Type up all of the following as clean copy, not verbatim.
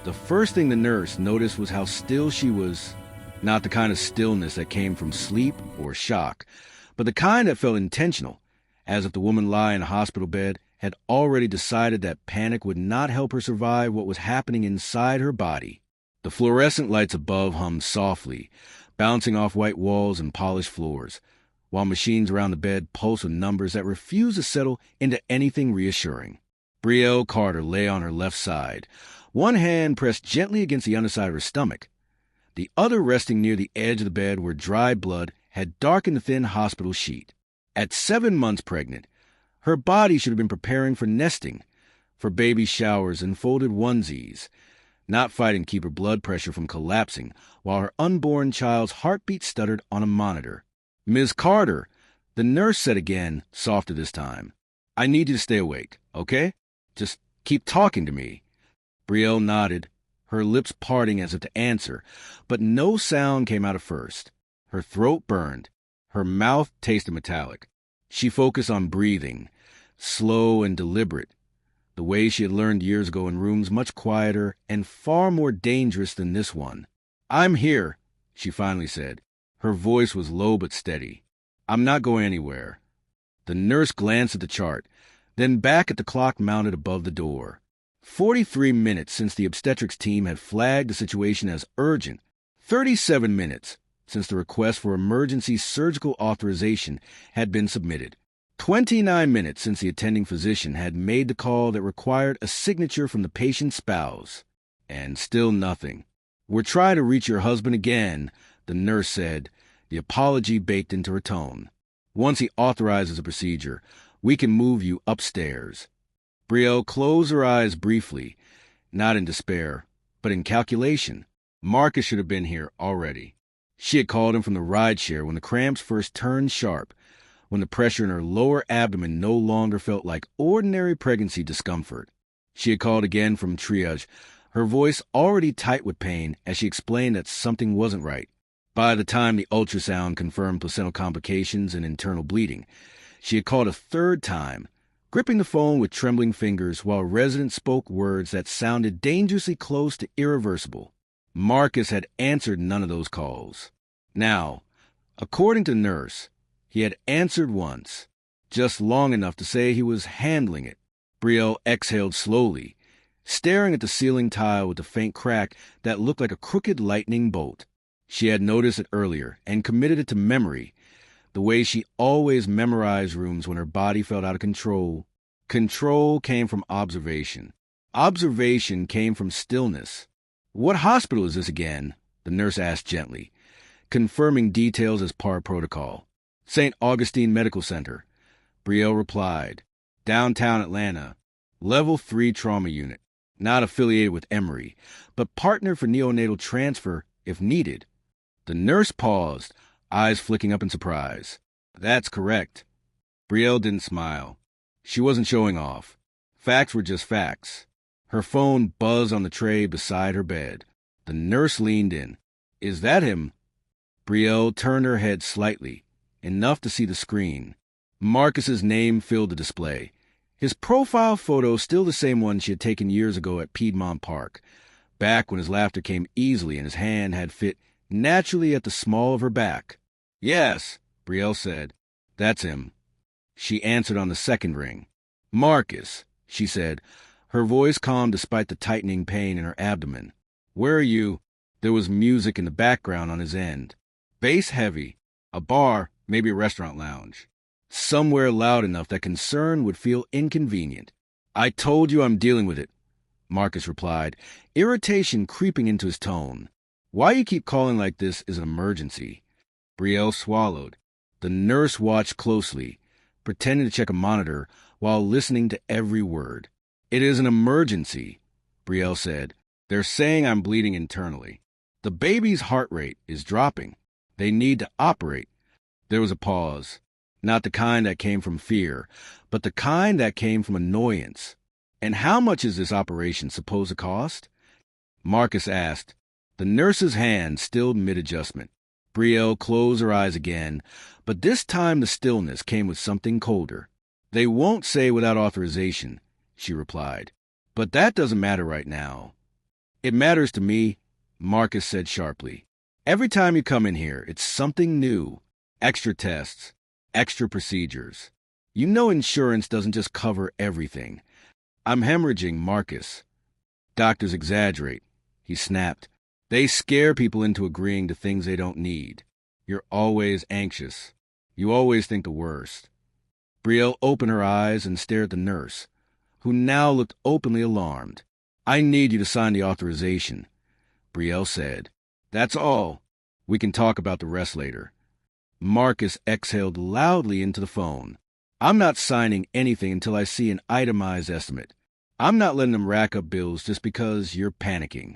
The first thing the nurse noticed was how still she was. Not the kind of stillness that came from sleep or shock, but the kind that felt intentional, as if the woman lying in a hospital bed had already decided that panic would not help her survive what was happening inside her body. The fluorescent lights above hummed softly, bouncing off white walls and polished floors, while machines around the bed pulsed with numbers that refused to settle into anything reassuring. Brielle Carter lay on her left side, one hand pressed gently against the underside of her stomach, the other resting near the edge of the bed where dried blood had darkened the thin hospital sheet. At 7 months pregnant, her body should have been preparing for nesting, for baby showers and folded onesies, not fighting to keep her blood pressure from collapsing while her unborn child's heartbeat stuttered on a monitor. "Ms. Carter," the nurse said again, softer this time. "I need you to stay awake, okay? Just keep talking to me." Brielle nodded, her lips parting as if to answer, but no sound came out at first. Her throat burned. Her mouth tasted metallic. She focused on breathing, slow and deliberate, the way she had learned years ago in rooms much quieter and far more dangerous than this one. "I'm here," she finally said. Her voice was low but steady. "I'm not going anywhere." The nurse glanced at the chart, then back at the clock mounted above the door. 43 minutes since the obstetrics team had flagged the situation as urgent. 37 minutes since the request for emergency surgical authorization had been submitted. 29 minutes since the attending physician had made the call that required a signature from the patient's spouse. And still nothing. "We're trying to reach your husband again," the nurse said, the apology baked into her tone. "Once he authorizes the procedure, we can move you upstairs." Brielle closed her eyes briefly, not in despair, but in calculation. Marcus should have been here already. She had called him from the rideshare when the cramps first turned sharp, when the pressure in her lower abdomen no longer felt like ordinary pregnancy discomfort. She had called again from triage, her voice already tight with pain as she explained that something wasn't right. By the time the ultrasound confirmed placental complications and internal bleeding, she had called a third time, gripping the phone with trembling fingers while residents spoke words that sounded dangerously close to irreversible. Marcus had answered none of those calls. Now, according to nurse, he had answered once, just long enough to say he was handling it. Brielle exhaled slowly, staring at the ceiling tile with a faint crack that looked like a crooked lightning bolt. She had noticed it earlier and committed it to memory, the way she always memorized rooms when her body felt out of control. Control came from observation. Observation came from stillness. "What hospital is this again?" the nurse asked gently, confirming details as par protocol. "St. Augustine Medical Center," Brielle replied. "Downtown Atlanta. Level 3 trauma unit. Not affiliated with Emory, but partner for neonatal transfer if needed." The nurse paused, eyes flicking up in surprise. "That's correct." Brielle didn't smile. She wasn't showing off. Facts were just facts. Her phone buzzed on the tray beside her bed. The nurse leaned in. "Is that him?" Brielle turned her head slightly, enough to see the screen. Marcus's name filled the display. His profile photo still the same one she had taken years ago at Piedmont Park, back when his laughter came easily and his hand had fit naturally at the small of her back. "Yes," Brielle said. "That's him." She answered on the second ring. "Marcus," she said, her voice calm despite the tightening pain in her abdomen. "Where are you?" There was music in the background on his end. Bass heavy. A bar, maybe a restaurant lounge. Somewhere loud enough that concern would feel inconvenient. "I told you I'm dealing with it," Marcus replied, irritation creeping into his tone. "Why you keep calling like this is an emergency." Brielle swallowed. The nurse watched closely, pretending to check a monitor while listening to every word. "It is an emergency," Brielle said. "They're saying I'm bleeding internally. The baby's heart rate is dropping. They need to operate." There was a pause. Not the kind that came from fear, but the kind that came from annoyance. "And how much is this operation supposed to cost?" Marcus asked. The nurse's hand stilled mid-adjustment. Brielle closed her eyes again, but this time the stillness came with something colder. "They won't say without authorization," she replied. "But that doesn't matter right now." It matters to me, Marcus said sharply. Every time you come in here, it's something new. Extra tests, extra procedures. You know insurance doesn't just cover everything. I'm hemorrhaging, Marcus. Doctors exaggerate, he snapped. They scare people into agreeing to things they don't need. You're always anxious. You always think the worst. Brielle opened her eyes and stared at the nurse, who now looked openly alarmed. I need you to sign the authorization, Brielle said. That's all. We can talk about the rest later. Marcus exhaled loudly into the phone. I'm not signing anything until I see an itemized estimate. I'm not letting them rack up bills just because you're panicking.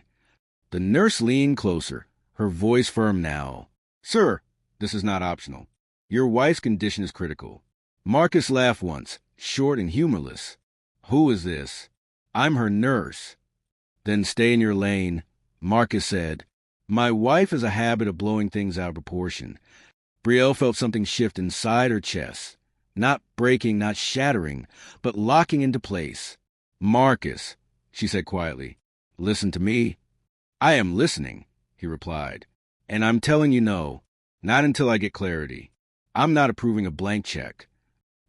The nurse leaned closer, her voice firm now. Sir, this is not optional. Your wife's condition is critical. Marcus laughed once, short and humorless. Who is this? I'm her nurse. Then stay in your lane, Marcus said. My wife has a habit of blowing things out of proportion. Brielle felt something shift inside her chest. Not breaking, not shattering, but locking into place. Marcus, she said quietly, listen to me. I am listening, he replied. And I'm telling you no, not until I get clarity. I'm not approving a blank check.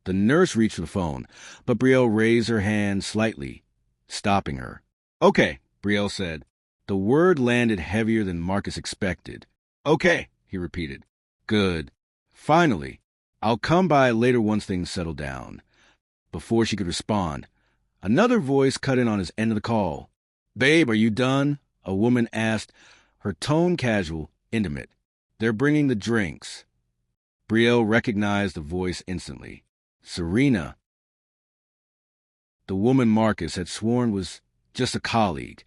The nurse reached for the phone, but Brielle raised her hand slightly, stopping her. Okay, Brielle said. The word landed heavier than Marcus expected. Okay, he repeated. Good. Finally. I'll come by later once things settle down. Before she could respond, another voice cut in on his end of the call. Babe, are you done? A woman asked, her tone casual, intimate. They're bringing the drinks. Brielle recognized the voice instantly. Serena. The woman Marcus had sworn was just a colleague.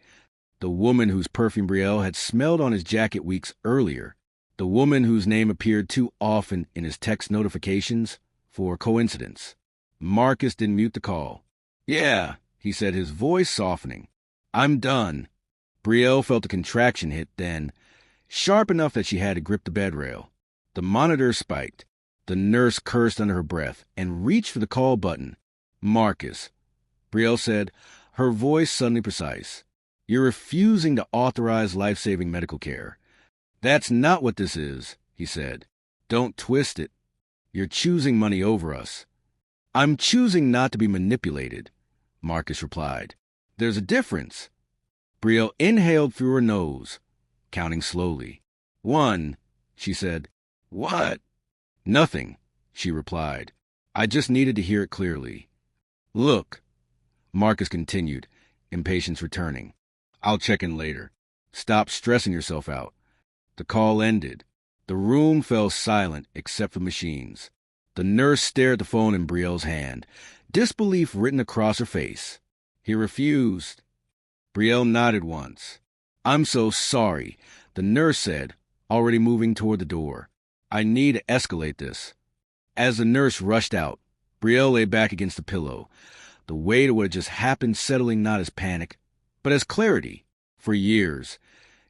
The woman whose perfume Brielle had smelled on his jacket weeks earlier. The woman whose name appeared too often in his text notifications for coincidence. Marcus didn't mute the call. Yeah, he said, his voice softening. I'm done. Brielle felt a contraction hit then, sharp enough that she had to grip the bed rail. The monitor spiked. The nurse cursed under her breath and reached for the call button. Marcus, Brielle said, her voice suddenly precise. You're refusing to authorize life-saving medical care. That's not what this is, he said. Don't twist it. You're choosing money over us. I'm choosing not to be manipulated, Marcus replied. There's a difference. Brielle inhaled through her nose, counting slowly. 1, she said. What? Nothing, she replied. I just needed to hear it clearly. Look, Marcus continued, impatience returning. I'll check in later. Stop stressing yourself out. The call ended. The room fell silent except for machines. The nurse stared at the phone in Brielle's hand, disbelief written across her face. He refused. Brielle nodded once. I'm so sorry, the nurse said, already moving toward the door. I need to escalate this. As the nurse rushed out, Brielle lay back against the pillow, the weight of what had just happened settling not as panic, but as clarity. For years,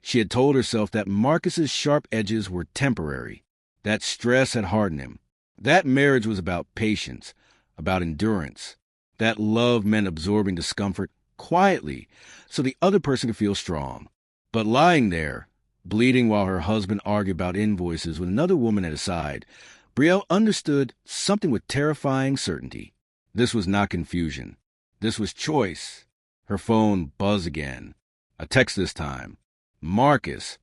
she had told herself that Marcus's sharp edges were temporary, that stress had hardened him, that marriage was about patience, about endurance, that love meant absorbing discomfort quietly so the other person could feel strong. But lying there, bleeding while her husband argued about invoices with another woman at his side, Brielle understood something with terrifying certainty. This was not confusion. This was choice. Her phone buzzed again. A text this time. Marcus,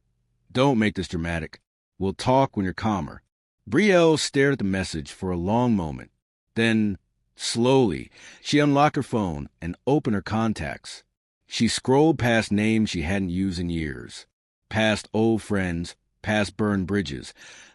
don't make this dramatic. We'll talk when you're calmer. Brielle stared at the message for a long moment. Then, slowly, she unlocked her phone and opened her contacts. She scrolled past names she hadn't used in years, past old friends, past burned bridges,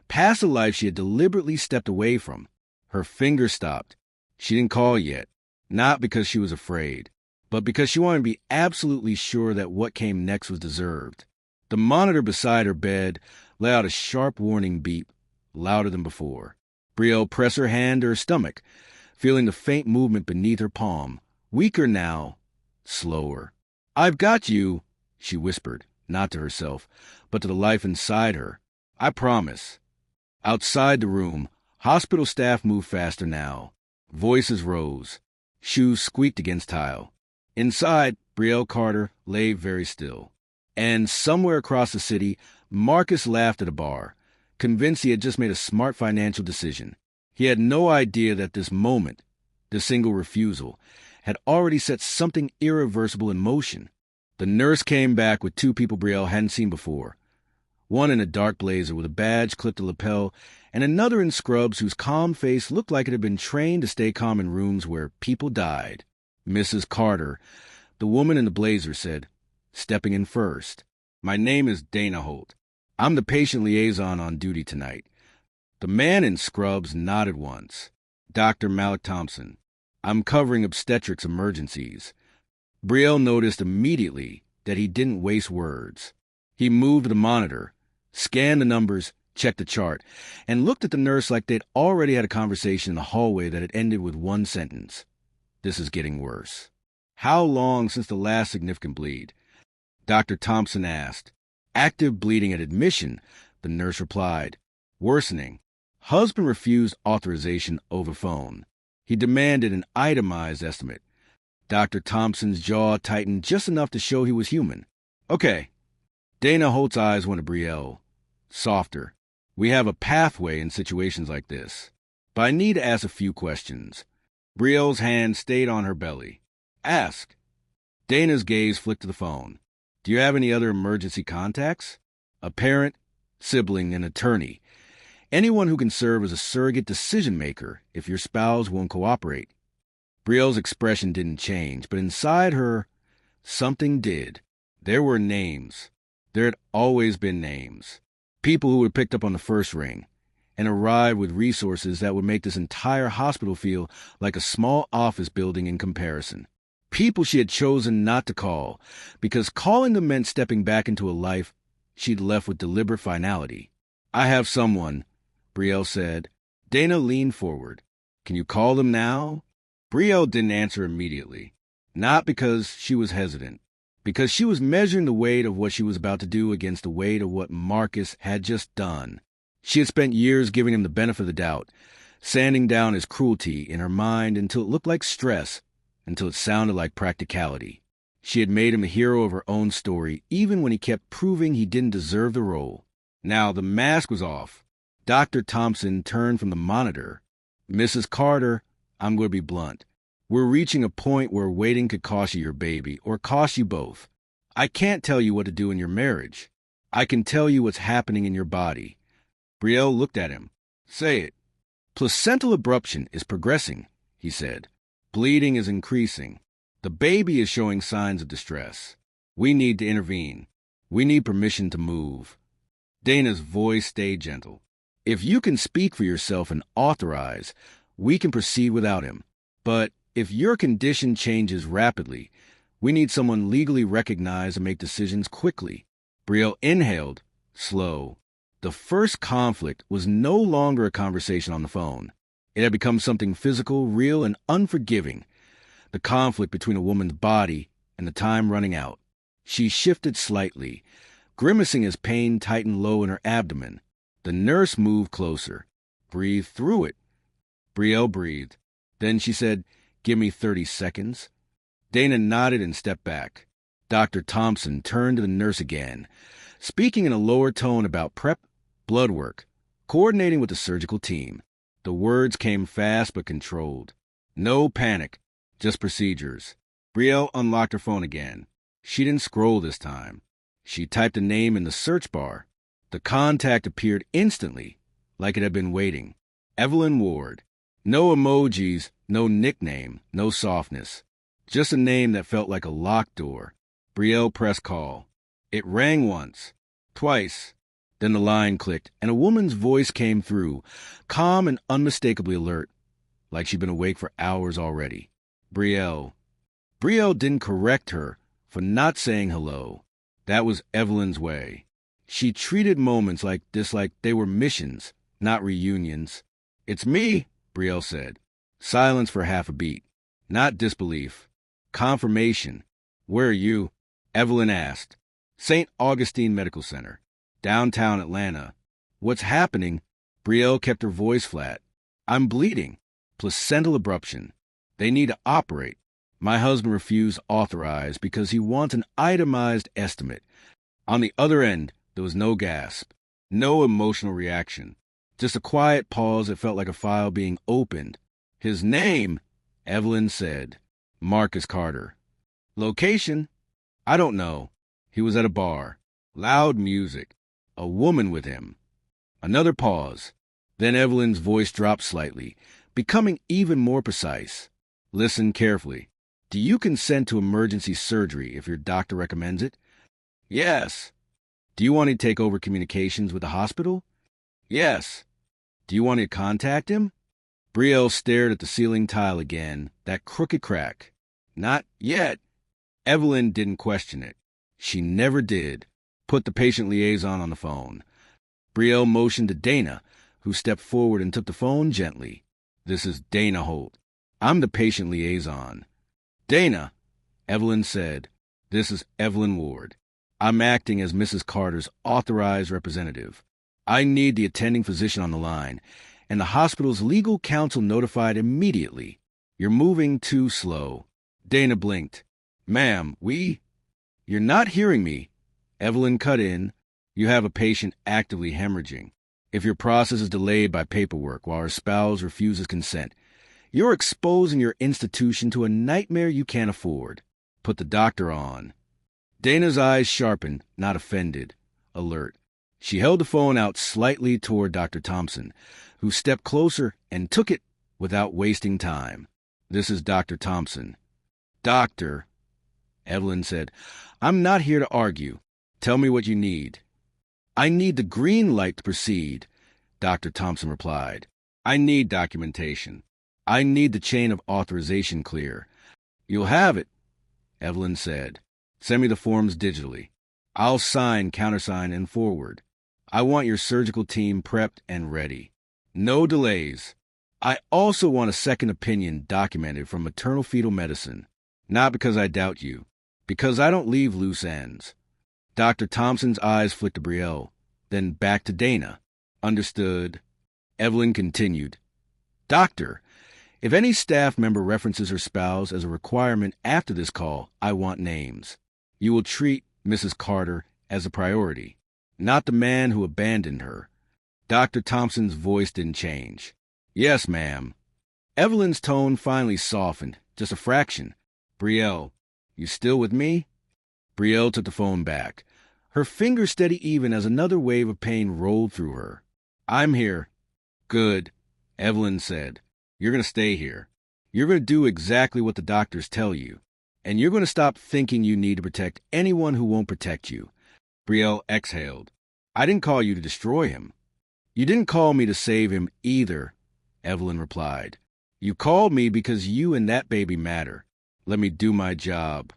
past a life she had deliberately stepped away from. Her fingers stopped. She didn't call yet, not because she was afraid, but because she wanted to be absolutely sure that what came next was deserved. The monitor beside her bed let out a sharp warning beep, louder than before. Brielle pressed her hand to her stomach, feeling the faint movement beneath her palm, weaker now, slower. I've got you, she whispered, not to herself, but to the life inside her. I promise. Outside the room, hospital staff moved faster now. Voices rose. Shoes squeaked against tile. Inside, Brielle Carter lay very still. And somewhere across the city, Marcus laughed at a bar, convinced he had just made a smart financial decision. He had no idea that this moment, the single refusal, had already set something irreversible in motion. The nurse came back with two people Brielle hadn't seen before. One in a dark blazer with a badge clipped to lapel, and another in scrubs whose calm face looked like it had been trained to stay calm in rooms where people died. Mrs. Carter, the woman in the blazer, said, stepping in first, "My name is Dana Holt. I'm the patient liaison on duty tonight." The man in scrubs nodded once. "Dr. Malik Thompson. I'm covering obstetrics emergencies." Brielle noticed immediately that he didn't waste words. He moved the monitor, scanned the numbers, checked the chart, and looked at the nurse like they'd already had a conversation in the hallway that had ended with one sentence. "This is getting worse." "How long since the last significant bleed?" Dr. Thompson asked. "Active bleeding at admission," the nurse replied. "Worsening. Husband refused authorization over phone. He demanded an itemized estimate." Dr. Thompson's jaw tightened just enough to show he was human. "Okay." Dana Holt's eyes went to Brielle. Softer. "We have a pathway in situations like this, but I need to ask a few questions." Brielle's hand stayed on her belly. "Ask." Dana's gaze flicked to the phone. "Do you have any other emergency contacts? A parent, sibling, an attorney. Anyone who can serve as a surrogate decision-maker if your spouse won't cooperate." Brielle's expression didn't change, but inside her, something did. There were names. There had always been names. People who had picked up on the first ring and arrived with resources that would make this entire hospital feel like a small office building in comparison. People she had chosen not to call, because calling them meant stepping back into a life she'd left with deliberate finality. "I have someone," Brielle said. Dana leaned forward. "Can you call them now?" Brielle didn't answer immediately. Not because she was hesitant, because she was measuring the weight of what she was about to do against the weight of what Marcus had just done. She had spent years giving him the benefit of the doubt, sanding down his cruelty in her mind until it looked like stress, until it sounded like practicality. She had made him a hero of her own story, even when he kept proving he didn't deserve the role. Now the mask was off. Dr. Thompson turned from the monitor. "Mrs. Carter, I'm going to be blunt. We're reaching a point where waiting could cost you your baby, or cost you both. I can't tell you what to do in your marriage. I can tell you what's happening in your body." Brielle looked at him. "Say it." "Placental abruption is progressing," he said. "Bleeding is increasing. The baby is showing signs of distress. We need to intervene. We need permission to move." Dana's voice stayed gentle. "If you can speak for yourself and authorize, we can proceed without him. But if your condition changes rapidly, we need someone legally recognized to make decisions quickly." Brielle inhaled, slow. The first conflict was no longer a conversation on the phone. It had become something physical, real, and unforgiving. The conflict between a woman's body and the time running out. She shifted slightly, grimacing as pain tightened low in her abdomen. The nurse moved closer. "Breathe through it." Brielle breathed. Then she said, "Give me 30 seconds." Dana nodded and stepped back. Dr. Thompson turned to the nurse again, speaking in a lower tone about prep, blood work, coordinating with the surgical team. The words came fast but controlled. "No panic, just procedures." Brielle unlocked her phone again. She didn't scroll this time. She typed a name in the search bar. The contact appeared instantly, like it had been waiting. Evelyn Ward. No emojis, no nickname, no softness. Just a name that felt like a locked door. Brielle pressed call. It rang once, twice. Then the line clicked, and a woman's voice came through, calm and unmistakably alert, like she'd been awake for hours already. Brielle. Brielle didn't correct her for not saying hello. That was Evelyn's way. She treated moments like this like they were missions, not reunions. "It's me," Brielle said. Silence for half a beat. Not disbelief. Confirmation. "Where are you?" Evelyn asked. "St. Augustine Medical Center, downtown Atlanta." "What's happening?" Brielle kept her voice flat. "I'm bleeding. Placental abruption. They need to operate. My husband refused authorize because he wants an itemized estimate. On the other end, there was no gasp, no emotional reaction, just a quiet pause that felt like a file being opened. His name, Evelyn said. Marcus Carter. Location? I don't know. He was at a bar. Loud music. A woman with him. Another pause. Then Evelyn's voice dropped slightly, becoming even more precise. Listen carefully. Do you consent to emergency surgery if your doctor recommends it? Yes. Do you want to take over communications with the hospital? Yes. Do you want to contact him? Brielle stared at the ceiling tile again, that crooked crack. Not yet. Evelyn didn't question it. She never did. Put the patient liaison on the phone. Brielle motioned to Dana, who stepped forward and took the phone gently. This is Dana Holt. I'm the patient liaison. Dana, Evelyn said. This is Evelyn Ward. I'm acting as Mrs. Carter's authorized representative. I need the attending physician on the line, and the hospital's legal counsel notified immediately. You're moving too slow. Dana blinked. Ma'am, You're not hearing me. Evelyn cut in. You have a patient actively hemorrhaging. If your process is delayed by paperwork while her spouse refuses consent, you're exposing your institution to a nightmare you can't afford. Put the doctor on. Dana's eyes sharpened, not offended, alert. She held the phone out slightly toward Dr. Thompson, who stepped closer and took it without wasting time. This is Dr. Thompson. Doctor, Evelyn said, I'm not here to argue. Tell me what you need. I need the green light to proceed, Dr. Thompson replied. I need documentation. I need the chain of authorization clear. You'll have it, Evelyn said. Send me the forms digitally. I'll sign, countersign, and forward. I want your surgical team prepped and ready. No delays. I also want a second opinion documented from maternal fetal medicine. Not because I doubt you, because I don't leave loose ends. Dr. Thompson's eyes flicked to Brielle, then back to Dana. Understood. Evelyn continued. Doctor, if any staff member references her spouse as a requirement after this call, I want names. You will treat Mrs. Carter as a priority, not the man who abandoned her. Dr. Thompson's voice didn't change. Yes, ma'am. Evelyn's tone finally softened, just a fraction. Brielle, you still with me? Brielle took the phone back, her fingers steady even as another wave of pain rolled through her. I'm here. Good, Evelyn said. You're going to stay here. You're going to do exactly what the doctors tell you. And you're going to stop thinking you need to protect anyone who won't protect you. Brielle exhaled. I didn't call you to destroy him. You didn't call me to save him either, Evelyn replied. You called me because you and that baby matter. Let me do my job.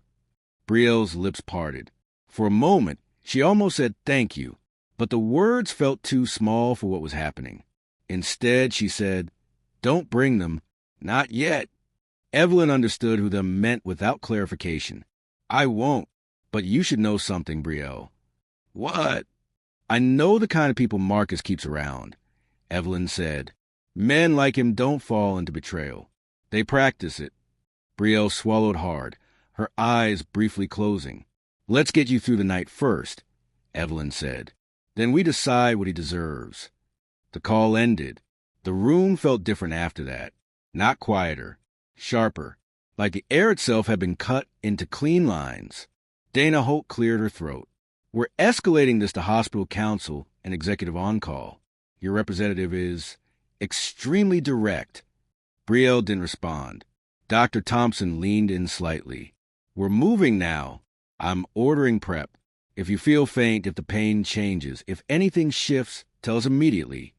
Brielle's lips parted. For a moment, she almost said thank you, but the words felt too small for what was happening. Instead, she said, Don't bring them. Not yet. Evelyn understood who them meant without clarification. I won't, but you should know something, Brielle. What? I know the kind of people Marcus keeps around, Evelyn said. Men like him don't fall into betrayal. They practice it. Brielle swallowed hard, her eyes briefly closing. Let's get you through the night first, Evelyn said. Then we decide what he deserves. The call ended. The room felt different after that. Not quieter. Sharper, like the air itself had been cut into clean lines. Dana Holt cleared her throat. We're escalating this to hospital counsel and executive on-call. Your representative is extremely direct. Brielle didn't respond. Dr. Thompson leaned in slightly. We're moving now. I'm ordering prep. If you feel faint, if the pain changes, if anything shifts, tell us immediately.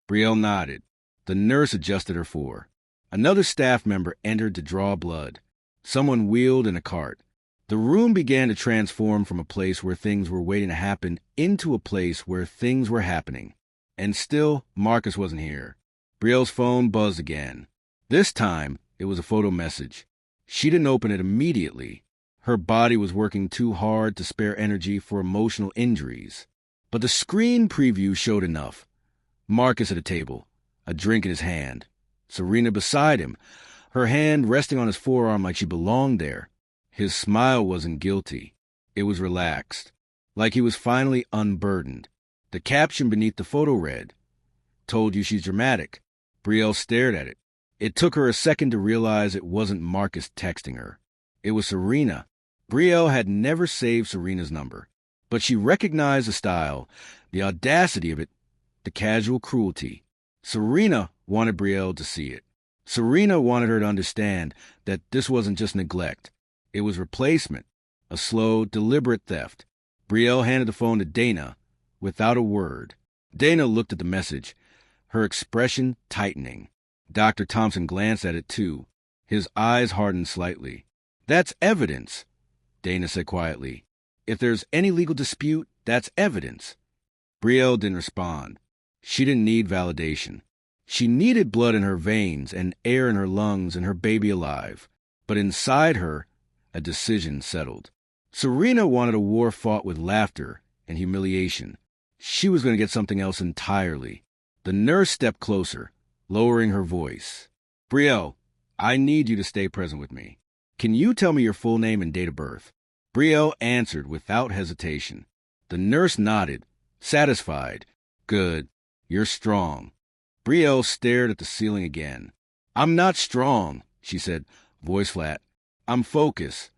Brielle nodded. The nurse adjusted her fore. Another staff member entered to draw blood. Someone wheeled in a cart. The room began to transform from a place where things were waiting to happen into a place where things were happening. And still, Marcus wasn't here. Brielle's phone buzzed again. This time, it was a photo message. She didn't open it immediately. Her body was working too hard to spare energy for emotional injuries. But the screen preview showed enough. Marcus at a table, a drink in his hand. Serena beside him, her hand resting on his forearm like she belonged there. His smile wasn't guilty. It was relaxed. like he was finally unburdened. The caption beneath the photo read, "Told you she's dramatic." Brielle stared at it. It took her a second to realize it wasn't Marcus texting her. It was Serena. Brielle had never saved Serena's number, but she recognized the style, the audacity of it, the casual cruelty. Serena wanted Brielle to see it. Serena wanted her to understand that this wasn't just neglect. It was replacement, a slow, deliberate theft. Brielle handed the phone to Dana without a word. Dana looked at the message, her expression tightening. Dr. Thompson glanced at it too. His eyes hardened slightly. "That's evidence," Dana said quietly. "If there's any legal dispute, that's evidence." Brielle didn't respond. She didn't need validation. She needed blood in her veins and air in her lungs and her baby alive. But inside her, a decision settled. Serena wanted a war fought with laughter and humiliation. She was going to get something else entirely. The nurse stepped closer, lowering her voice. "Brielle, I need you to stay present with me. Can you tell me your full name and date of birth?" Brielle answered without hesitation. The nurse nodded, satisfied. "Good. You're strong." Brielle stared at the ceiling again. "I'm not strong," she said, voice flat. "I'm focused."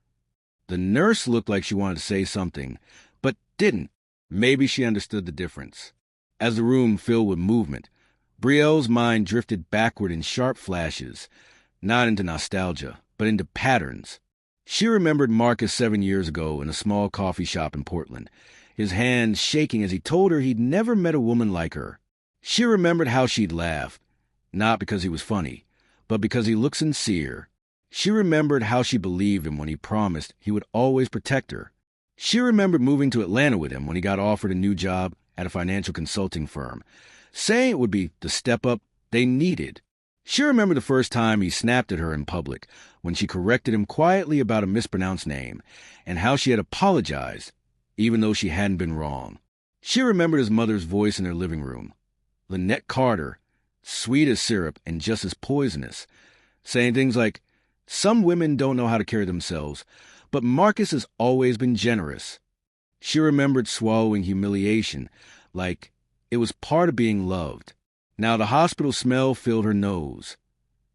The nurse looked like she wanted to say something, but didn't. Maybe she understood the difference. As the room filled with movement, Brielle's mind drifted backward in sharp flashes, not into nostalgia, but into patterns. She remembered Marcus 7 years ago in a small coffee shop in Portland, his hand shaking as he told her he'd never met a woman like her. She remembered how she'd laughed, not because he was funny, but because he looked sincere. She remembered how she believed him when he promised he would always protect her. She remembered moving to Atlanta with him when he got offered a new job at a financial consulting firm, saying it would be the step up they needed. She remembered the first time he snapped at her in public when she corrected him quietly about a mispronounced name, and how she had apologized, even though she hadn't been wrong. She remembered his mother's voice in their living room, Lynette Carter, sweet as syrup and just as poisonous, saying things like, "Some women don't know how to carry themselves, but Marcus has always been generous." She remembered swallowing humiliation, like it was part of being loved. Now the hospital smell filled her nose.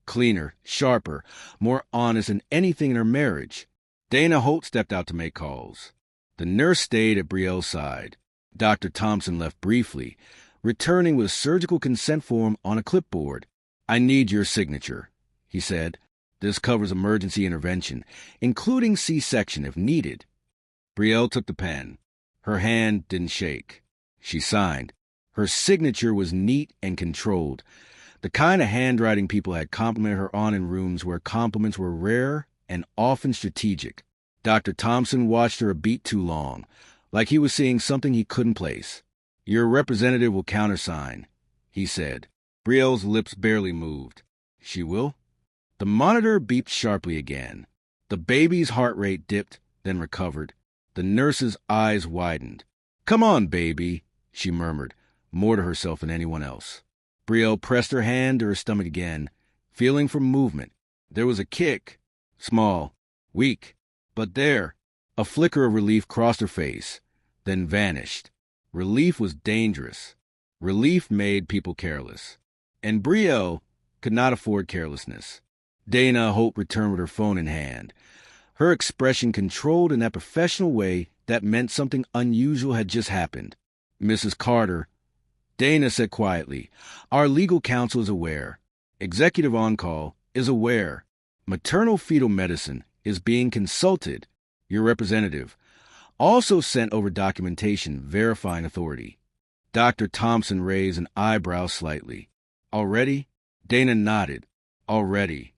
Cleaner, sharper, more honest than anything in her marriage. Dana Holt stepped out to make calls. The nurse stayed at Brielle's side. Dr. Thompson left briefly, returning with a surgical consent form on a clipboard. "I need your signature," he said. "This covers emergency intervention, including C-section if needed." Brielle took the pen. Her hand didn't shake. She signed. Her signature was neat and controlled, the kind of handwriting people had complimented her on in rooms where compliments were rare and often strategic. Dr. Thompson watched her a beat too long, like he was seeing something he couldn't place. "Your representative will countersign," he said. Brielle's lips barely moved. "She will?" The monitor beeped sharply again. The baby's heart rate dipped, then recovered. The nurse's eyes widened. "Come on, baby," she murmured, more to herself than anyone else. Brielle pressed her hand to her stomach again, feeling for movement. There was a kick, small, weak, but there. A flicker of relief crossed her face, then vanished. Relief was dangerous. Relief made people careless. And Brielle could not afford carelessness. Dana Holt returned with her phone in hand, her expression controlled in that professional way that meant something unusual had just happened. "Mrs. Carter," Dana said quietly, "our legal counsel is aware. Executive on-call is aware. Maternal fetal medicine is being consulted. Your representative also sent over documentation verifying authority." Dr. Thompson raised an eyebrow slightly. "Already?" Dana nodded. "Already."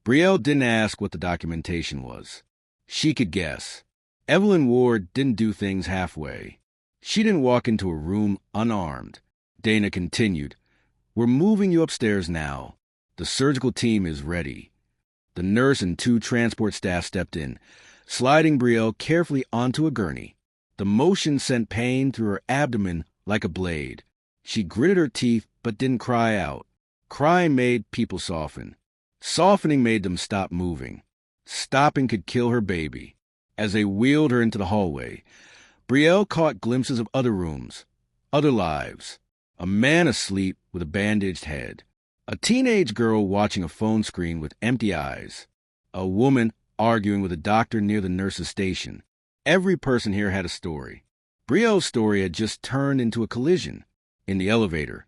Brielle didn't ask what the documentation was. She could guess. Evelyn Ward didn't do things halfway. She didn't walk into a room unarmed. Dana continued, "We're moving you upstairs now. The surgical team is ready." The nurse and 2 transport staff stepped in, sliding Brielle carefully onto a gurney. The motion sent pain through her abdomen like a blade. She gritted her teeth but didn't cry out. Crying made people soften. Softening made them stop moving. Stopping could kill her baby. As they wheeled her into the hallway, Brielle caught glimpses of other rooms, other lives. A man asleep with a bandaged head. A teenage girl watching a phone screen with empty eyes. A woman arguing with a doctor near the nurse's station. Every person here had a story. Brielle's story had just turned into a collision. In the elevator,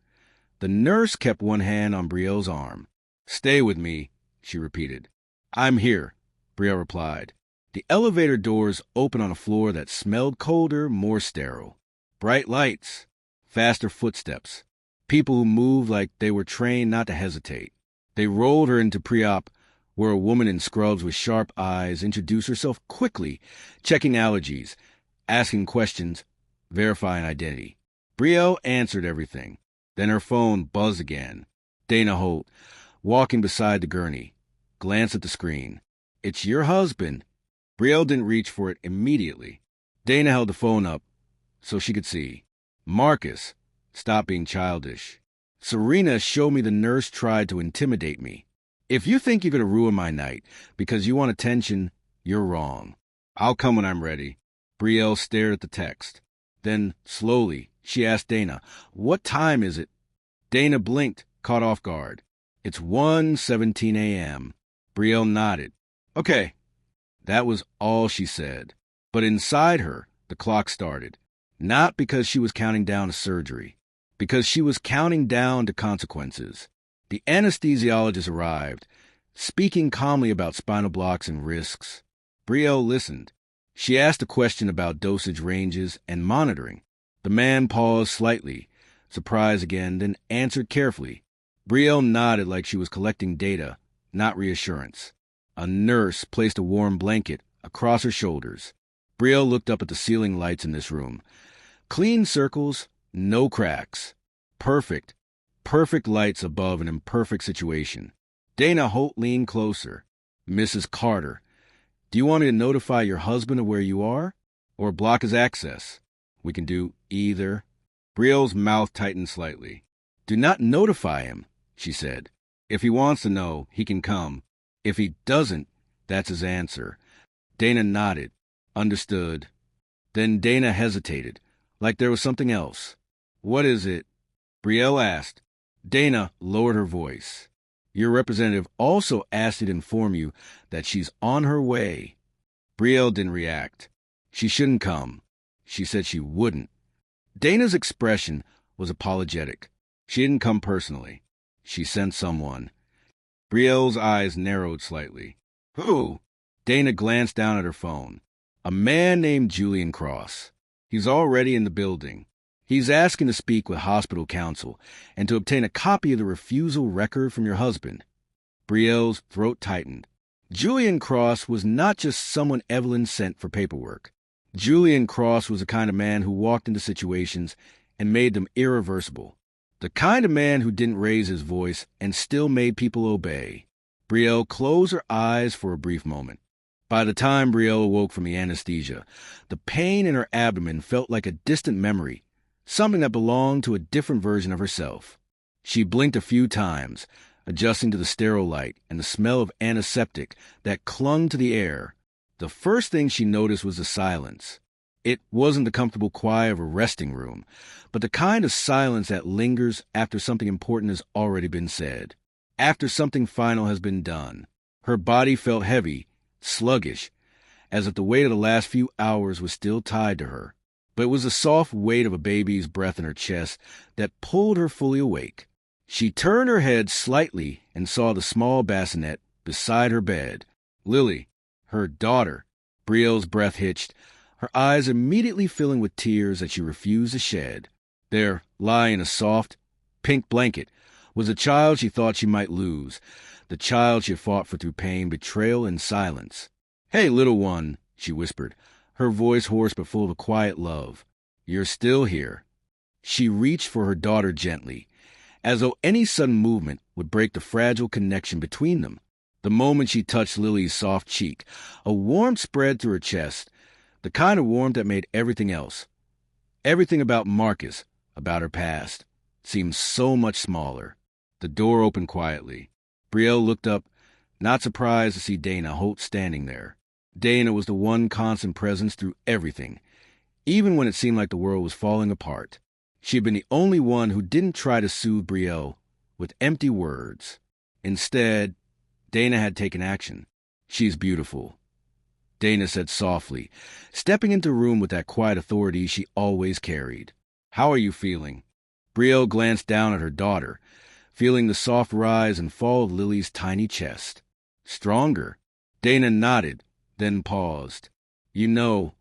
the nurse kept one hand on Brielle's arm. "Stay with me," she repeated. "I'm here," Brielle replied. The elevator doors opened on a floor that smelled colder, more sterile. Bright lights, faster footsteps, people who moved like they were trained not to hesitate. They rolled her into pre-op, where a woman in scrubs with sharp eyes introduced herself quickly, checking allergies, asking questions, verifying identity. Brielle answered everything. Then her phone buzzed again. Dana Holt, walking beside the gurney, glanced at the screen. "It's your husband." Brielle didn't reach for it immediately. Dana held the phone up so she could see. "Marcus, stop being childish. Serena showed me the nurse tried to intimidate me. If you think you're going to ruin my night because you want attention, you're wrong. I'll come when I'm ready." Brielle stared at the text. Then, slowly, she asked Dana, "What time is it?" Dana blinked, caught off guard. "It's 1:17 a.m. Brielle nodded. "Okay." That was all she said. But inside her, the clock started. Not because she was counting down to surgery. Because she was counting down to consequences. The anesthesiologist arrived, speaking calmly about spinal blocks and risks. Brielle listened. She asked a question about dosage ranges and monitoring. The man paused slightly, surprised again, then answered carefully. Brielle nodded like she was collecting data, not reassurance. A nurse placed a warm blanket across her shoulders. Brielle looked up at the ceiling lights in this room. Clean circles, no cracks. Perfect lights above an imperfect situation. Dana Holt leaned closer. "Mrs. Carter, do you want me to notify your husband of where you are? Or block his access?" "We can do either." Brielle's mouth tightened slightly. "Do not notify him," she said. "If he wants to know, he can come. If he doesn't, that's his answer." Dana nodded. "Understood." Then Dana hesitated, like there was something else. "What is it?" Brielle asked. Dana lowered her voice. "Your representative also asked me to inform you that she's on her way." Brielle didn't react. She shouldn't come. She said she wouldn't. Dana's expression was apologetic. She didn't come personally. She sent someone. Brielle's eyes narrowed slightly. "Who?" Dana glanced down at her phone. "A man named Julian Cross. He's already in the building. He's asking to speak with hospital counsel and to obtain a copy of the refusal record from your husband." Brielle's throat tightened. Julian Cross was not just someone Evelyn sent for paperwork. Julian Cross was the kind of man who walked into situations and made them irreversible. The kind of man who didn't raise his voice and still made people obey. Brielle closed her eyes for a brief moment. By the time Brielle awoke from the anesthesia, the pain in her abdomen felt like a distant memory, something that belonged to a different version of herself. She blinked a few times, adjusting to the sterile light and the smell of antiseptic that clung to the air. The first thing she noticed was the silence. It wasn't the comfortable quiet of a resting room, but the kind of silence that lingers after something important has already been said, after something final has been done. Her body felt heavy, sluggish, as if the weight of the last few hours was still tied to her. But it was the soft weight of a baby's breath in her chest that pulled her fully awake. She turned her head slightly and saw the small bassinet beside her bed. Lily, her daughter. Brielle's breath hitched, her eyes immediately filling with tears that she refused to shed. There, lying in a soft, pink blanket, was the child she thought she might lose, the child she had fought for through pain, betrayal, and silence. "Hey, little one," she whispered, her voice hoarse but full of a quiet love. "You're still here." She reached for her daughter gently, as though any sudden movement would break the fragile connection between them. The moment she touched Lily's soft cheek, a warmth spread through her chest, the kind of warmth that made everything else, everything about Marcus, about her past, seemed so much smaller. The door opened quietly. Brielle looked up, not surprised to see Dana Holt standing there. Dana was the one constant presence through everything, even when it seemed like the world was falling apart. She had been the only one who didn't try to soothe Brielle with empty words. Instead, Dana had taken action. "She's beautiful," Dana said softly, stepping into the room with that quiet authority she always carried. "How are you feeling?" Brielle glanced down at her daughter, feeling the soft rise and fall of Lily's tiny chest. "Stronger." Dana nodded, then paused. "You know,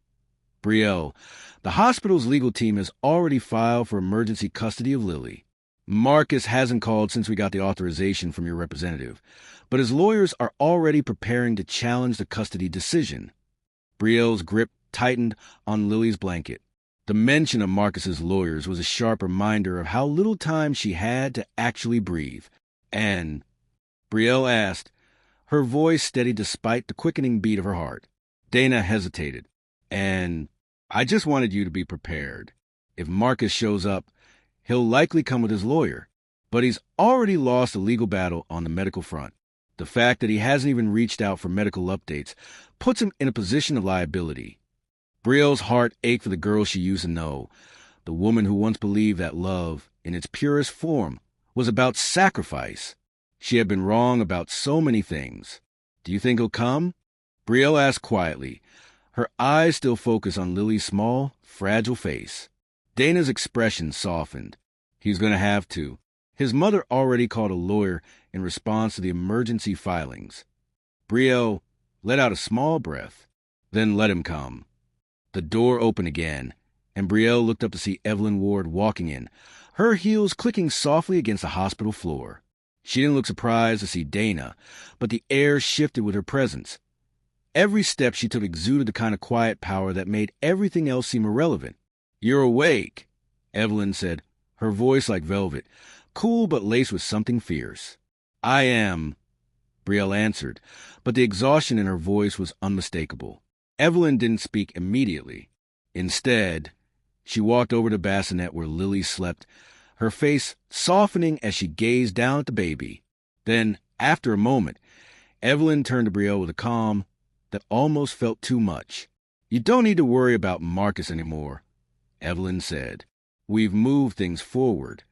Brielle, the hospital's legal team has already filed for emergency custody of Lily. Marcus hasn't called since we got the authorization from your representative, but his lawyers are already preparing to challenge the custody decision." Brielle's grip tightened on Lily's blanket. The mention of Marcus's lawyers was a sharp reminder of how little time she had to actually breathe. "And?" Brielle asked, her voice steady despite the quickening beat of her heart. Dana hesitated. "And I just wanted you to be prepared. If Marcus shows up, he'll likely come with his lawyer, but he's already lost a legal battle on the medical front. The fact that he hasn't even reached out for medical updates puts him in a position of liability." Brielle's heart ached for the girl she used to know, the woman who once believed that love, in its purest form, was about sacrifice. She had been wrong about so many things. "Do you think he'll come?" Brielle asked quietly, her eyes still focused on Lily's small, fragile face. Dana's expression softened. "He's going to have to. His mother already called a lawyer in response to the emergency filings." Brielle let out a small breath. "Then let him come." The door opened again, and Brielle looked up to see Evelyn Ward walking in, her heels clicking softly against the hospital floor. She didn't look surprised to see Dana, but the air shifted with her presence. Every step she took exuded the kind of quiet power that made everything else seem irrelevant. "You're awake," Evelyn said, her voice like velvet, cool but laced with something fierce. "I am," Brielle answered, but the exhaustion in her voice was unmistakable. Evelyn didn't speak immediately. Instead, she walked over to the bassinet where Lily slept, her face softening as she gazed down at the baby. Then, after a moment, Evelyn turned to Brielle with a calm that almost felt too much. "You don't need to worry about Marcus anymore," Evelyn said. "We've moved things forward."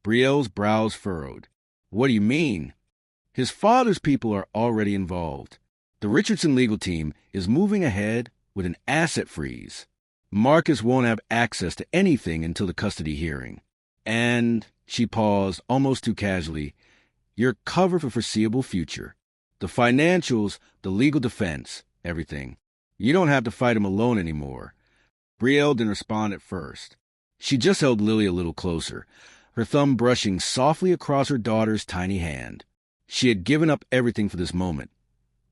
Brielle's brows furrowed. "What do you mean?" "His father's people are already involved. The Richardson legal team is moving ahead with an asset freeze. Marcus won't have access to anything until the custody hearing. And," she paused, almost too casually, "you're covered for foreseeable future. The financials, the legal defense, everything. You don't have to fight him alone anymore." Brielle didn't respond at first. She just held Lily a little closer, her thumb brushing softly across her daughter's tiny hand. She had given up everything for this moment.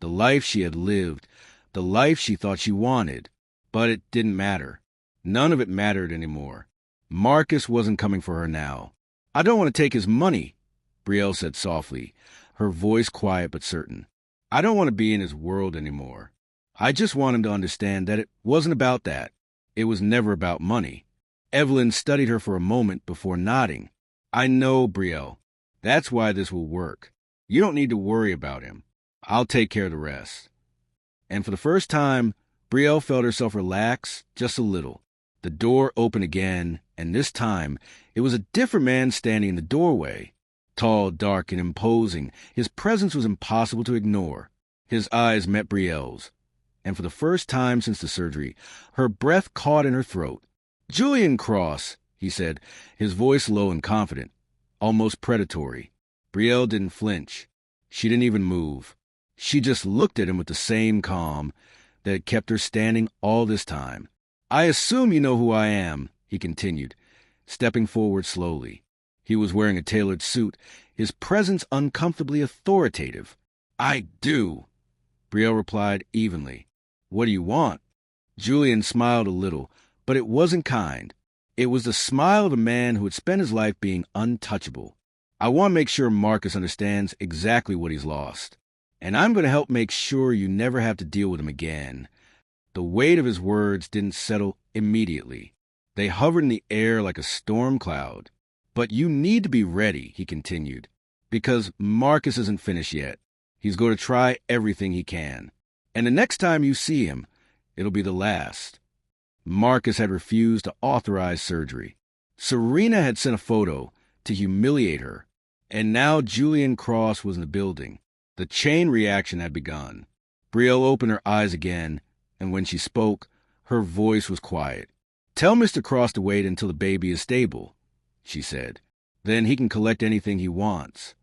The life she had lived, the life she thought she wanted. But it didn't matter. None of it mattered anymore. Marcus wasn't coming for her now. "I don't want to take his money," Brielle said softly, her voice quiet but certain. "I don't want to be in his world anymore. I just want him to understand that it wasn't about that. It was never about money." Evelyn studied her for a moment before nodding. "I know, Brielle. That's why this will work. You don't need to worry about him. I'll take care of the rest." And for the first time, Brielle felt herself relax just a little. The door opened again, and this time it was a different man standing in the doorway. Tall, dark, and imposing, his presence was impossible to ignore. His eyes met Brielle's, and for the first time since the surgery, her breath caught in her throat. "Julian Cross," he said, his voice low and confident, almost predatory. Brielle didn't flinch. She didn't even move. She just looked at him with the same calm that had kept her standing all this time. "I assume you know who I am," he continued, stepping forward slowly. He was wearing a tailored suit, his presence uncomfortably authoritative. "I do," Brielle replied evenly. "What do you want?" Julian smiled a little, but it wasn't kind. It was the smile of a man who had spent his life being untouchable. "I want to make sure Marcus understands exactly what he's lost. And I'm going to help make sure you never have to deal with him again." The weight of his words didn't settle immediately. They hovered in the air like a storm cloud. "But you need to be ready," he continued, "because Marcus isn't finished yet. He's going to try everything he can. And the next time you see him, it'll be the last." Marcus had refused to authorize surgery. Serena had sent a photo to humiliate her, and now Julian Cross was in the building. The chain reaction had begun. Brielle opened her eyes again, and when she spoke, her voice was quiet. "Tell Mr. Cross to wait until the baby is stable," she said. "Then he can collect anything he wants."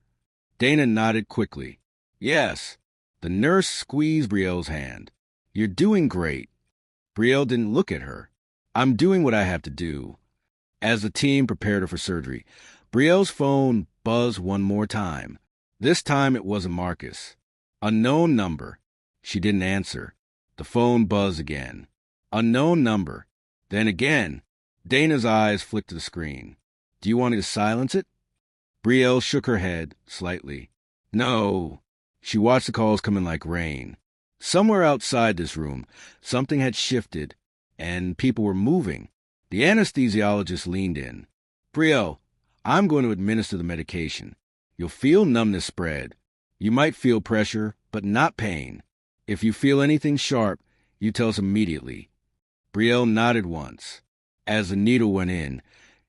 Dana nodded quickly. "Yes." The nurse squeezed Brielle's hand. "You're doing great." Brielle didn't look at her. "I'm doing what I have to do." As the team prepared her for surgery, Brielle's phone buzzed one more time. This time it wasn't Marcus. Unknown number. She didn't answer. The phone buzzed again. Unknown number. Then again. Dana's eyes flicked to the screen. "Do you want me to silence it?" Brielle shook her head slightly. "No." She watched the calls come in like rain. Somewhere outside this room, something had shifted, and people were moving. The anesthesiologist leaned in. "Brielle, I'm going to administer the medication. You'll feel numbness spread. You might feel pressure, but not pain. If you feel anything sharp, you tell us immediately." Brielle nodded once. As the needle went in,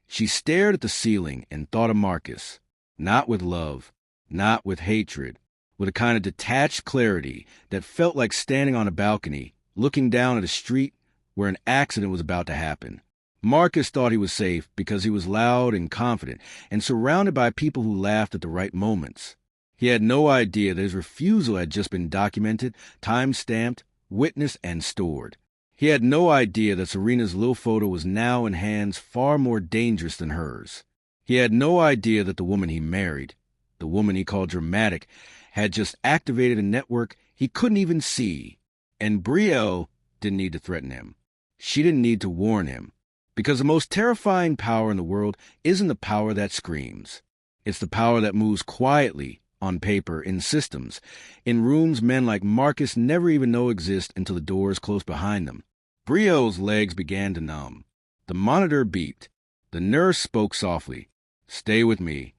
she stared at the ceiling and thought of Marcus. Not with love, not with hatred, with a kind of detached clarity that felt like standing on a balcony, looking down at a street where an accident was about to happen. Marcus thought he was safe because he was loud and confident and surrounded by people who laughed at the right moments. He had no idea that his refusal had just been documented, time-stamped, witnessed, and stored. He had no idea that Serena's little photo was now in hands far more dangerous than hers. He had no idea that the woman he married, the woman he called dramatic, had just activated a network he couldn't even see. And Brielle didn't need to threaten him. She didn't need to warn him. Because the most terrifying power in the world isn't the power that screams. It's the power that moves quietly, on paper, in systems, in rooms men like Marcus never even know exist until the doors close behind them. Brielle's legs began to numb. The monitor beeped. The nurse spoke softly. "Stay with me."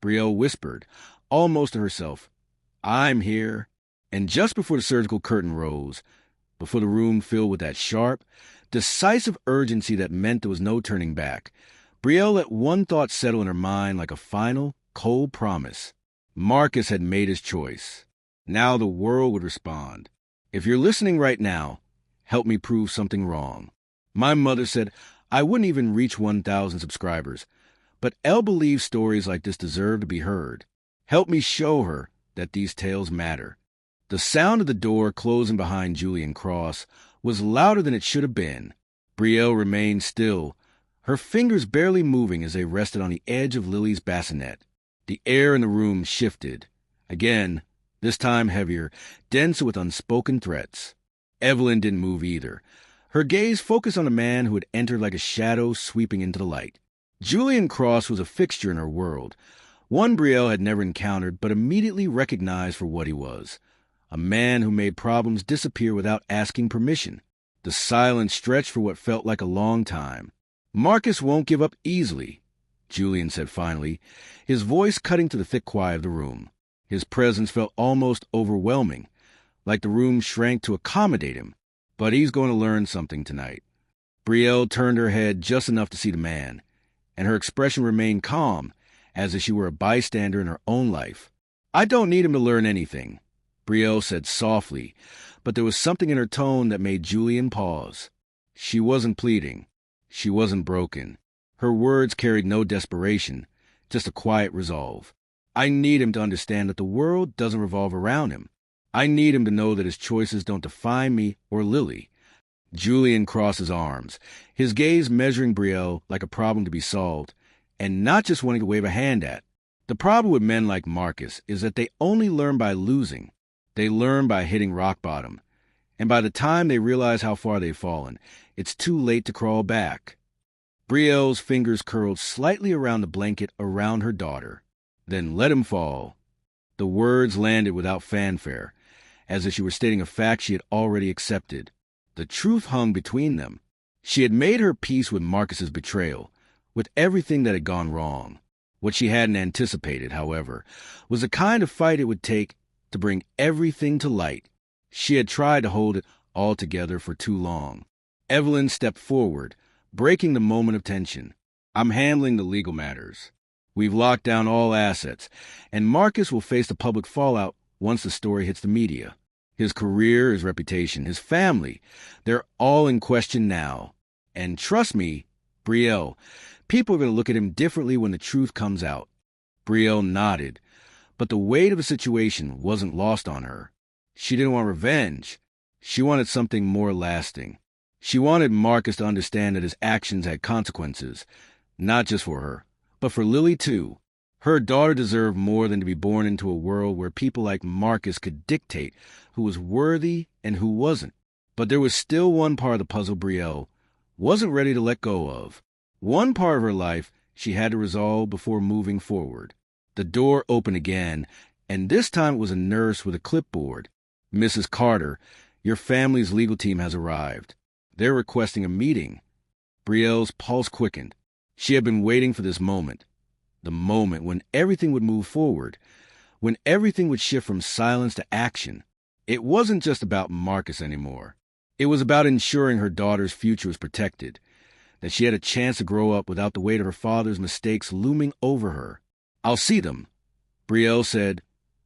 Brielle whispered, almost to herself, "I'm here." And just before the surgical curtain rose, before the room filled with that sharp, decisive urgency that meant there was no turning back, Brielle let one thought settle in her mind like a final, cold promise. Marcus had made his choice. Now the world would respond. If you're listening right now, help me prove something wrong. My mother said I wouldn't even reach 1,000 subscribers, but Elle believes stories like this deserve to be heard. Help me show her that these tales matter. The sound of the door closing behind Julian Cross was louder than it should have been. Brielle remained still, her fingers barely moving as they rested on the edge of Lily's bassinet. The air in the room shifted. Again, this time heavier, denser with unspoken threats. Evelyn didn't move either. Her gaze focused on a man who had entered like a shadow sweeping into the light. Julian Cross was a fixture in her world, one Brielle had never encountered but immediately recognized for what he was. A man who made problems disappear without asking permission. The silence stretched for what felt like a long time. "Marcus won't give up easily," Julian said finally, his voice cutting to the thick quiet of the room. His presence felt almost overwhelming, like the room shrank to accommodate him. "But he's going to learn something tonight." Brielle turned her head just enough to see the man, and her expression remained calm, as if she were a bystander in her own life. "I don't need him to learn anything," Brielle said softly, but there was something in her tone that made Julian pause. She wasn't pleading. She wasn't broken. Her words carried no desperation, just a quiet resolve. "I need him to understand that the world doesn't revolve around him. I need him to know that his choices don't define me or Lily." Julian crossed his arms, his gaze measuring Brielle like a problem to be solved, and not just wanting to wave a hand at. The problem with men like Marcus is that they only learn by losing. They learn by hitting rock bottom. And by the time they realize how far they've fallen, it's too late to crawl back. Brielle's fingers curled slightly around the blanket around her daughter. "Then let him fall." The words landed without fanfare, as if she were stating a fact she had already accepted. The truth hung between them. She had made her peace with Marcus's betrayal, with everything that had gone wrong. What she hadn't anticipated, however, was the kind of fight it would take to bring everything to light. She had tried to hold it all together for too long. Evelyn stepped forward, breaking the moment of tension. I'm handling the legal matters. We've locked down all assets, and Marcus will face the public fallout once the story hits the media. His career, his reputation, his family, they're all in question now. And trust me, Brielle, people are going to look at him differently when the truth comes out. Brielle nodded, but the weight of the situation wasn't lost on her. She didn't want revenge. She wanted something more lasting. She wanted Marcus to understand that his actions had consequences, not just for her, but for Lily too. Her daughter deserved more than to be born into a world where people like Marcus could dictate who was worthy and who wasn't. But there was still one part of the puzzle Brielle wasn't ready to let go of. One part of her life she had to resolve before moving forward. The door opened again, and this time it was a nurse with a clipboard. Mrs. Carter, your family's legal team has arrived. They're requesting a meeting. Brielle's pulse quickened. She had been waiting for this moment. The moment when everything would move forward, when everything would shift from silence to action. It wasn't just about Marcus anymore. It was about ensuring her daughter's future was protected, that she had a chance to grow up without the weight of her father's mistakes looming over her. I'll see them, Brielle said,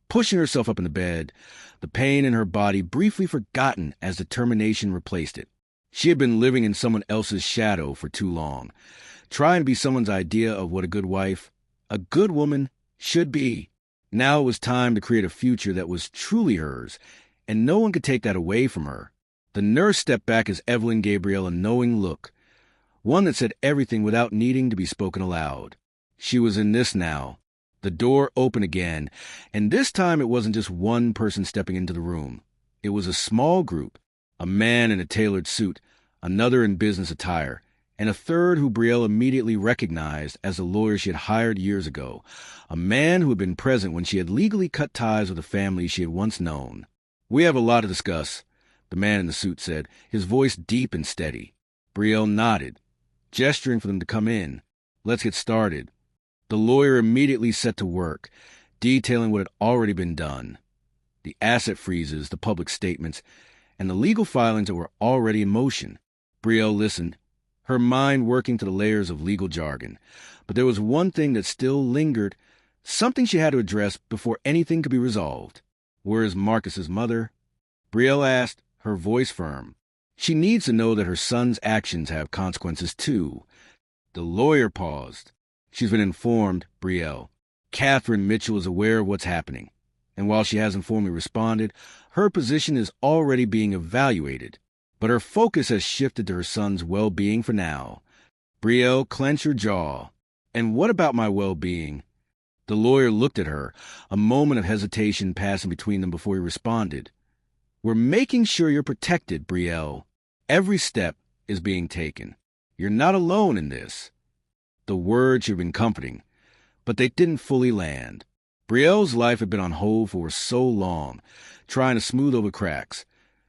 pushing herself up in the bed, the pain in her body briefly forgotten as determination replaced it. She had been living in someone else's shadow for too long, trying to be someone's idea of what a good wife, a good woman, should be. Now it was time to create a future that was truly hers, and no one could take that away from her. The nurse stepped back as Evelyn gave Brielle a knowing look, one that said everything without needing to be spoken aloud. She was in this now. The door opened again, and this time it wasn't just one person stepping into the room. It was a small group, a man in a tailored suit, another in business attire, and a third who Brielle immediately recognized as the lawyer she had hired years ago, a man who had been present when she had legally cut ties with a family she had once known. We have a lot to discuss, the man in the suit said, his voice deep and steady. Brielle nodded, gesturing for them to come in. Let's get started. The lawyer immediately set to work, detailing what had already been done. The asset freezes, the public statements, and the legal filings that were already in motion. Brielle listened, her mind working to the layers of legal jargon. But there was one thing that still lingered, something she had to address before anything could be resolved. Where is Marcus's mother? Brielle asked, her voice firm. She needs to know that her son's actions have consequences too. The lawyer paused. She's been informed, Brielle. Catherine Mitchell is aware of what's happening. And while she hasn't formally responded, her position is already being evaluated. But her focus has shifted to her son's well-being for now. Brielle clenched her jaw. And what about my well-being? The lawyer looked at her, a moment of hesitation passing between them before he responded. We're making sure you're protected, Brielle. Every step is being taken. You're not alone in this. The words should have been comforting, but they didn't fully land. Brielle's life had been on hold for so long, trying to smooth over cracks,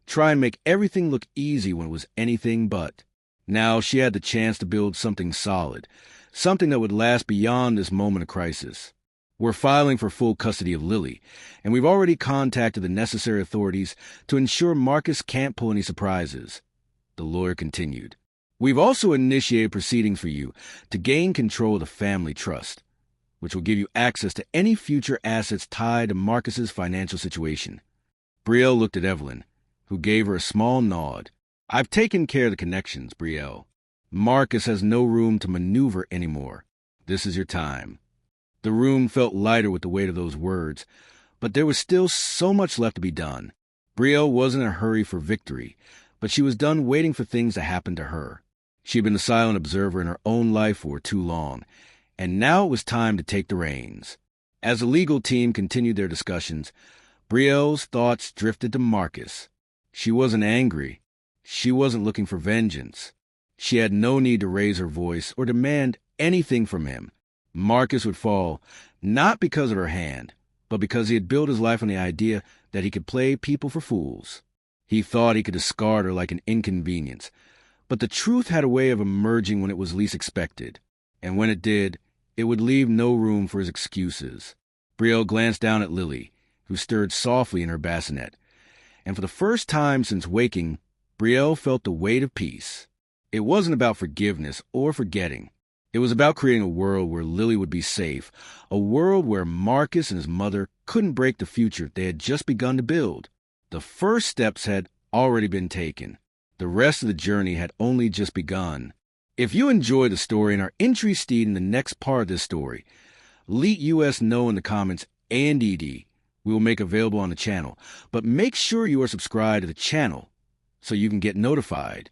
try and make everything look easy when it was anything but. Now she had the chance to build something solid, something that would last beyond this moment of crisis. We're filing for full custody of Lily, and we've already contacted the necessary authorities to ensure Marcus can't pull any surprises. The lawyer continued. We've also initiated proceedings for you to gain control of the family trust, which will give you access to any future assets tied to Marcus's financial situation. Brielle looked at Evelyn, who gave her a small nod. I've taken care of the connections, Brielle. Marcus has no room to maneuver anymore. This is your time. The room felt lighter with the weight of those words, but there was still so much left to be done. Brielle wasn't in a hurry for victory, but she was done waiting for things to happen to her. She had been a silent observer in her own life for too long, and now it was time to take the reins. As the legal team continued their discussions, Brielle's thoughts drifted to Marcus. She wasn't angry. She wasn't looking for vengeance. She had no need to raise her voice or demand anything from him. Marcus would fall, not because of her hand, but because he had built his life on the idea that he could play people for fools. He thought he could discard her like an inconvenience, but the truth had a way of emerging when it was least expected, and when it did, it would leave no room for his excuses. Brielle glanced down at Lily, who stirred softly in her bassinet, and for the first time since waking, Brielle felt the weight of peace. It wasn't about forgiveness or forgetting. It was about creating a world where Lily would be safe, a world where Marcus and his mother couldn't break the future they had just begun to build. The first steps had already been taken. The rest of the journey had only just begun. If you enjoy the story and are interested in the next part of this story, let us know in the comments, and we will make available on the channel. But make sure you are subscribed to the channel so you can get notified.